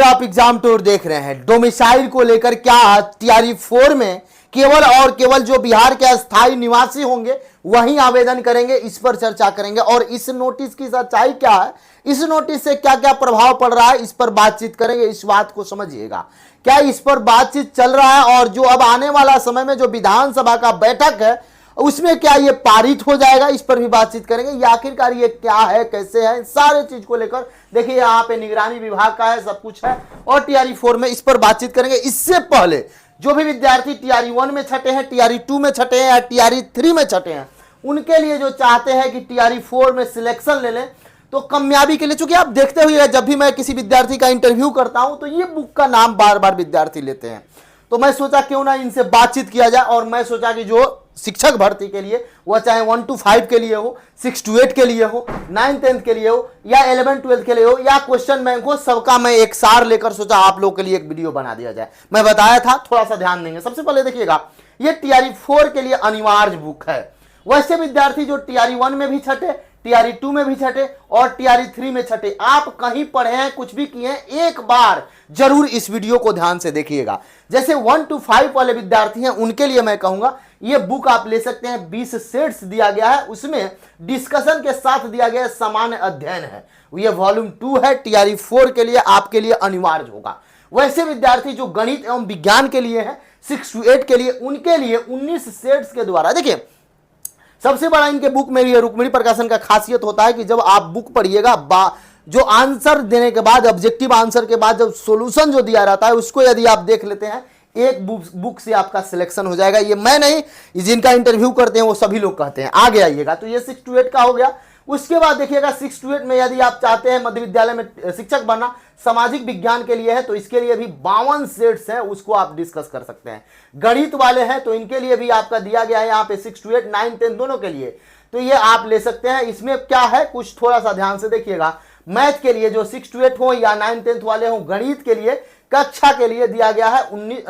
आप exam tour देख रहे हैं। डोमिसाइल को लेकर क्या टीआरई 4 में केवल और केवल जो बिहार के अस्थायी निवासी होंगे वही आवेदन करेंगे, इस पर चर्चा करेंगे। और इस नोटिस की सच्चाई क्या है, इस नोटिस से क्या क्या प्रभाव पड़ रहा है, इस पर बातचीत करेंगे। इस बात को समझिएगा, क्या इस पर बातचीत चल रहा है और जो अब आने वाला समय में जो विधानसभा का बैठक है उसमें क्या ये पारित हो जाएगा, इस पर भी बातचीत करेंगे। ये आखिरकार ये क्या है, कैसे है, सारे चीज को लेकर देखिए यहाँ पे निगरानी विभाग का है, सब कुछ है और टीआरई 4 में इस पर बातचीत करेंगे। इससे पहले जो भी विद्यार्थी टीआरई 1 में छठे हैं, टीआरई 2 में छठे हैं या टीआरई 3 में छठे हैं, उनके लिए जो चाहते हैं कि टीआरई 4 में सिलेक्शन ले लें, तो कामयाबी के लिए, चूंकि आप देखते हुए जब भी मैं किसी विद्यार्थी का इंटरव्यू करता हूं तो ये बुक का नाम बार बार विद्यार्थी लेते हैं, तो मैं सोचा क्यों ना इनसे बातचीत किया जाए। और मैं सोचा कि जो शिक्षक भर्ती के लिए, वह चाहे 1 to 5 के लिए हो, 6 to 8 के लिए हो, 9th 10th के लिए हो या 11th 12th के लिए हो या क्वेश्चन बैंक हो, सबका मैं एक सार लेकर सोचा आप लोग के लिए एक वीडियो बना दिया जाए। मैं बताया था, थोड़ा सा ध्यान देंगे। सबसे पहले देखिएगा, ये टीआरई 4 के लिए अनिवार्य बुक है। वैसे विद्यार्थी जो टीआरई 1 में भी छठे, टीआरई 2 में भी छठे और टीआरई 3 में छठे, आप कहीं पढ़े हैं, कुछ भी किए हैं, एक बार जरूर इस वीडियो को ध्यान से देखिएगा। जैसे 1 to 5 वाले विद्यार्थी हैं, उनके लिए मैं कहूंगा ये बुक आप ले सकते हैं। 20 सेट्स दिया गया है, उसमें डिस्कशन के साथ दिया गया सामान्य अध्ययन है। ये वॉल्यूम 2 है, टीआरई 4 के लिए आपके लिए अनिवार्य होगा। वैसे विद्यार्थी जो गणित एवं विज्ञान के लिए है, 6 to 8 के लिए, उनके लिए 19 सेट्स के द्वारा, देखिए सबसे बड़ा इनके बुक में भी रुक्मिणी प्रकाशन का खासियत होता है कि जब आप बुक पढ़िएगा, जो आंसर देने के बाद, ऑब्जेक्टिव आंसर के बाद जब सॉल्यूशन जो दिया रहता है उसको यदि आप देख लेते हैं, एक बुक से आपका सिलेक्शन हो जाएगा। ये मैं नहीं, जिनका इंटरव्यू करते हैं वो सभी लोग कहते हैं। आगे आइएगा, तो ये 6 to 8 का हो गया। उसके बाद देखिएगा 6 to 8 में यदि आप चाहते हैं मध्य विद्यालय में शिक्षक बनना, सामाजिक विज्ञान के लिए है तो इसके लिए भी 52 सेट्स हैं, उसको आप डिस्कस कर सकते हैं। गणित वाले हैं तो इनके लिए भी आपका दिया गया है यहाँ पे 6 to 8, 9, 10 दोनों के लिए, तो ये आप ले सकते हैं। इसमें क्या है, कुछ थोड़ा सा ध्यान से देखिएगा। मैथ के लिए जो 6 to 8 हो या 9, 10 वाले हो, गणित के लिए कक्षा के लिए दिया गया है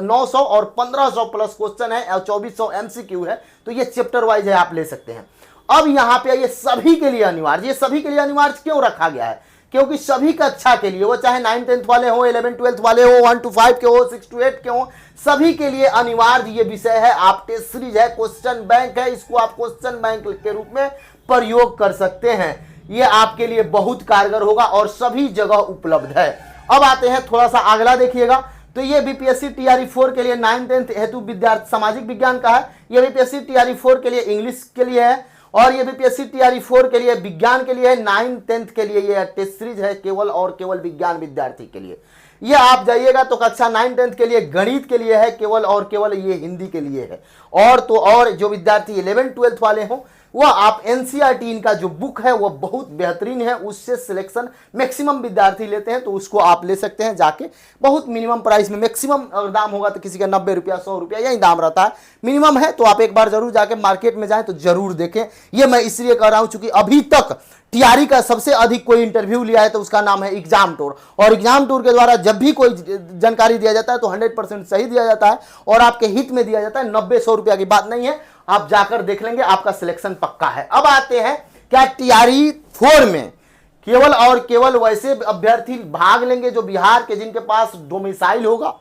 900 और 1500 प्लस क्वेश्चन है और 2400 एमसीक्यू है, तो ये चैप्टर वाइज है, आप ले सकते हैं। अब यहाँ पे ये सभी के लिए अनिवार्य, ये सभी के लिए अनिवार्य क्यों रखा गया है, क्योंकि सभी कक्षा के लिए, वो चाहे 9, 10 वाले हो, 11, 12 वाले हो, 1 to 5 के हो, 6 to 8 के हो, सभी के लिए अनिवार्य ये विषय है। आप टेस्ट सीरीज है, क्वेश्चन बैंक है, इसको आप क्वेश्चन बैंक के रूप में प्रयोग कर सकते हैं। ये आपके लिए बहुत कारगर होगा और सभी जगह उपलब्ध है। अब आते हैं थोड़ा सा अगला देखिएगा, तो ये बीपीएससी टीआरई 4 के लिए 9, 10 हेतु विद्यार्थी सामाजिक विज्ञान का है। ये बीपीएससी टीआरई 4 के लिए इंग्लिश के लिए है और ये बीपीएससी टीआरई 4 के लिए विज्ञान के लिए है। 9, 10 के लिए ये टेस्ट सीरीज है, केवल और केवल विज्ञान विद्यार्थी के लिए। ये आप जाइएगा तो कक्षा 9, 10 के लिए गणित के लिए है, केवल और केवल ये हिंदी के लिए है। और तो और जो विद्यार्थी 11, 12 वाले हों, वह आप एनसीईआरटी इनका जो बुक है वह बहुत बेहतरीन है, उससे सिलेक्शन मैक्सिमम विद्यार्थी लेते हैं, तो उसको आप ले सकते हैं जाके। बहुत मिनिमम प्राइस में, मैक्सिमम दाम होगा तो किसी का 90 रुपया, 100 रुपया यही दाम रहता है, मिनिमम है। तो आप एक बार जरूर जाके मार्केट में जाएं तो जरूर देखें। ये मैं इसलिए कह रहा हूं चूंकि अभी तक टीआरई का सबसे अधिक कोई इंटरव्यू लिया है तो उसका नाम है एग्जाम टूर, और एग्जाम टूर के द्वारा जब भी कोई जानकारी दिया जाता है तो 100% सही दिया जाता है और आपके हित में दिया जाता है। 90-100 रुपया की बात नहीं है, आप जाकर देख लेंगे, आपका सिलेक्शन पक्का है। अब आते हैं, क्या टीआरई 4 में केवल और केवल वैसे अभ्यर्थी भाग लेंगे जो बिहार के, जिनके पास डोमिसाइल होगा,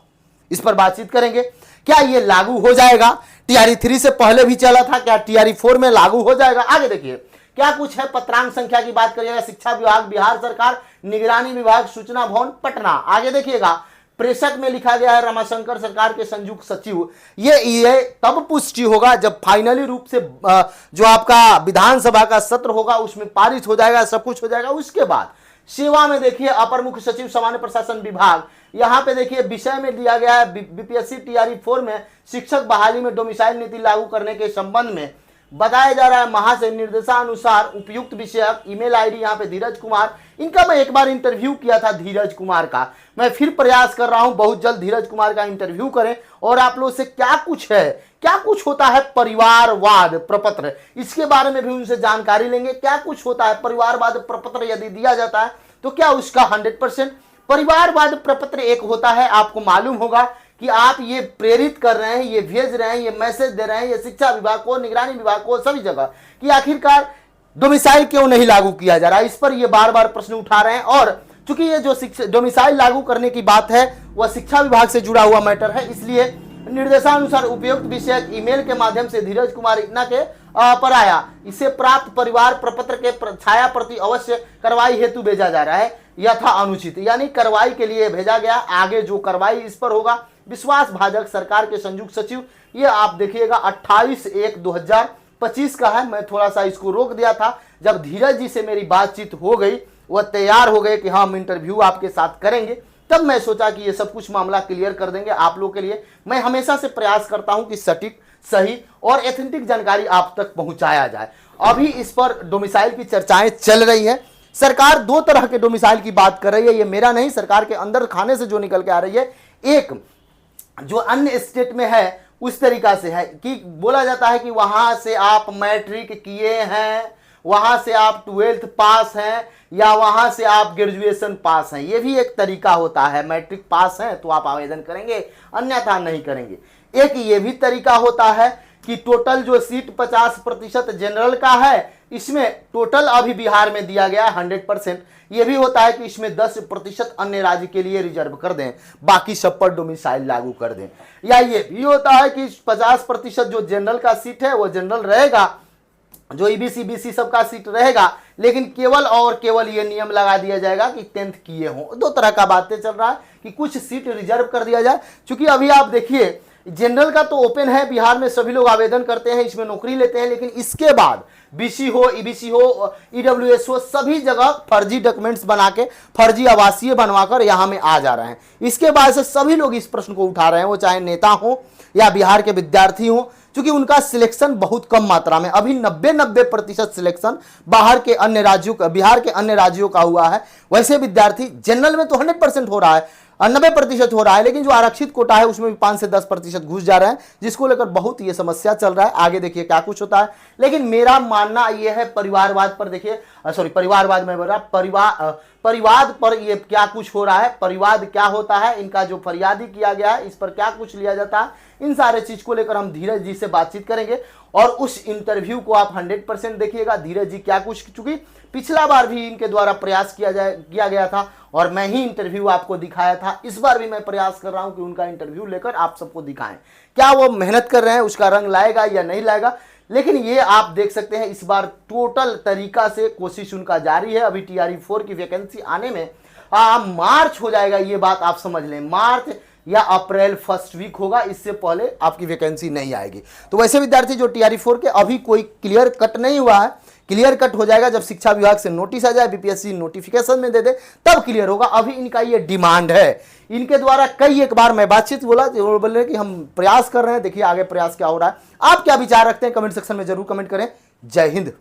इस पर बातचीत करेंगे। क्या ये लागू हो जाएगा, टीआरई 3 से पहले भी चला था, क्या टीआरई 4 में लागू हो जाएगा? आगे देखिए क्या कुछ है। पत्रांक संख्या की बात करिएगा, शिक्षा विभाग बिहार सरकार, निगरानी विभाग सूचना भवन पटना। आगे देखिएगा, प्रेषक में लिखा गया है रमाशंकर सरकार के संयुक्त सचिव। ये तब पुष्टि होगा जब फाइनली रूप से जो आपका विधानसभा का सत्र होगा उसमें पारित हो जाएगा, सब कुछ हो जाएगा। उसके बाद सेवा में देखिए अपर मुख्य सचिव सामान्य प्रशासन विभाग, यहाँ पे देखिए विषय में दिया गया है बीपीएससी टीआरई 4 में शिक्षक बहाली में डोमिसाइल नीति लागू करने के संबंध में बताया जा रहा है। महाशय निर्देशानुसार उपयुक्त विषयक ईमेल आईडी यहाँ पे धीरज कुमार, इनका मैं एक बार इंटरव्यू किया था धीरज कुमार का, मैं फिर प्रयास कर रहा हूं बहुत जल्द धीरज कुमार का इंटरव्यू करें और आप लोग से क्या कुछ है, क्या कुछ होता है परिवारवाद प्रपत्र, इसके बारे में भी उनसे जानकारी लेंगे। क्या कुछ होता है परिवारवाद प्रपत्र, यदि दिया जाता है तो क्या उसका 100% परिवारवाद प्रपत्र एक होता है, आपको मालूम होगा कि आप ये प्रेरित कर रहे हैं, ये भेज रहे हैं, ये मैसेज दे रहे हैं, ये शिक्षा विभाग को, निगरानी विभाग को, सभी जगह कि आखिरकार डोमिसाइल क्यों नहीं लागू किया जा रहा है। इस पर ये बार बार प्रश्न उठा रहे हैं और चूंकि ये जो शिक्षा डोमिसाइल लागू करने की बात है वह शिक्षा विभाग से जुड़ा हुआ मैटर है, इसलिए निर्देशानुसार उपयुक्त विषयक ईमेल के माध्यम से धीरज कुमार इतना के पर आया। इसे प्राप्त परिवार प्रपत्र के छाया प्रति अवश्य कार्रवाई हेतु भेजा जा रहा है यथा अनुचित, यानी कार्रवाई के लिए भेजा गया। आगे जो कार्रवाई इस पर होगा विश्वास भाजक सरकार के संयुक्त सचिव, ये आप देखिएगा 28/1/2025 का है। मैं थोड़ा सा इसको रोक दिया था, जब धीरज जी से मेरी बातचीत हो गई, वह तैयार हो गए कि हाँ हम इंटरव्यू आपके साथ करेंगे, तब मैं सोचा कि ये सब कुछ मामला क्लियर कर देंगे आप लोग के लिए। मैं हमेशा से प्रयास करता हूं कि सटीक, सही और एथेंटिक जानकारी आप तक पहुंचाया जाए। अभी इस पर डोमिसाइल की चर्चाएं चल रही है। सरकार दो तरह के डोमिसाइल की बात कर रही है, ये मेरा नहीं, सरकार के अंदर खाने से जो निकल के आ रही है। एक जो अन्य स्टेट में है उस तरीका से है कि बोला जाता है कि वहां से आप मैट्रिक किए हैं, वहां से आप 12th पास हैं, या वहां से आप ग्रेजुएशन पास हैं। ये भी एक तरीका होता है, मैट्रिक पास हैं तो आप आवेदन करेंगे, अन्यथा नहीं करेंगे। एक ये भी तरीका होता है कि टोटल जो सीट 50% जनरल का है, इसमें टोटल अभी बिहार में दिया गया 100%। ये भी होता है कि इसमें 10% अन्य राज्य के लिए रिजर्व कर दें, बाकी सब पर डोमिसाइल लागू कर दें। या ये भी होता है कि 50% जो जनरल का सीट है वो जनरल रहेगा, जो ईबीसी बीसी सबका सीट रहेगा, लेकिन केवल और केवल ये नियम लगा दिया जाएगा कि 10th किए हों। दो तरह का बातें चल रहा है कि कुछ सीट रिजर्व कर दिया जाए। क्योंकि अभी आप देखिए जनरल का तो ओपन है, बिहार में सभी लोग आवेदन करते हैं, इसमें नौकरी लेते हैं, लेकिन इसके बाद बीसी हो, ईबीसी हो, ईडब्ल्यूएस हो, सभी जगह फर्जी डॉक्यूमेंट्स बना के, फर्जी आवासीय बनवाकर यहां में आ जा रहे हैं। इसके बाद से सभी लोग इस प्रश्न को उठा रहे हैं, वो चाहे नेता हो या बिहार के विद्यार्थी हो, क्योंकि उनका सिलेक्शन बहुत कम मात्रा में, अभी 90% सिलेक्शन बाहर के अन्य राज्यों का, बिहार के अन्य राज्यों का हुआ है। वैसे विद्यार्थी जनरल में तो 100% हो रहा है, 90% हो रहा है, लेकिन जो आरक्षित कोटा है उसमें भी 5 से 10% घुस जा रहे हैं, जिसको लेकर बहुत ये समस्या चल रहा है। आगे देखिए क्या कुछ होता है। लेकिन मेरा मानना यह है परिवारवाद पर, देखिए परिवारवाद में बोल रहा, परिवाद पर ये क्या कुछ हो रहा है, परिवाद क्या होता है, इनका जो फरियादी किया गया है इस पर क्या कुछ लिया जाता है, इन सारे चीज को लेकर हम धीरज जी से बातचीत करेंगे। और उस इंटरव्यू को आप 100% देखिएगा, धीरज जी क्या कुछ, चूंकि पिछला बार भी इनके द्वारा प्रयास किया गया था और मैं ही इंटरव्यू आपको दिखाया था। इस बार भी मैं प्रयास कर रहा हूं कि उनका इंटरव्यू लेकर आप सबको दिखाएं। क्या वो मेहनत कर रहे हैं, उसका रंग लाएगा या नहीं लाएगा, लेकिन ये आप देख सकते हैं इस बार टोटल तरीका से कोशिश उनका जारी है। अभी TRE 4 की वैकेंसी आने में मार्च हो जाएगा, ये बात आप समझ लें, मार्च या अप्रैल फर्स्ट वीक होगा, इससे पहले आपकी वैकेंसी नहीं आएगी। तो वैसे विद्यार्थी जो TRE 4 के अभी कोई क्लियर कट नहीं हुआ है, क्लियर कट हो जाएगा जब शिक्षा विभाग से नोटिस आ जाए, बीपीएससी नोटिफिकेशन में दे दे, तब क्लियर होगा। अभी इनका ये डिमांड है, इनके द्वारा कई एक बार मैं बातचीत बोल रहे कि हम प्रयास कर रहे हैं, देखिए आगे प्रयास क्या हो रहा है। आप क्या विचार रखते हैं कमेंट सेक्शन में जरूर कमेंट करें। जय हिंद।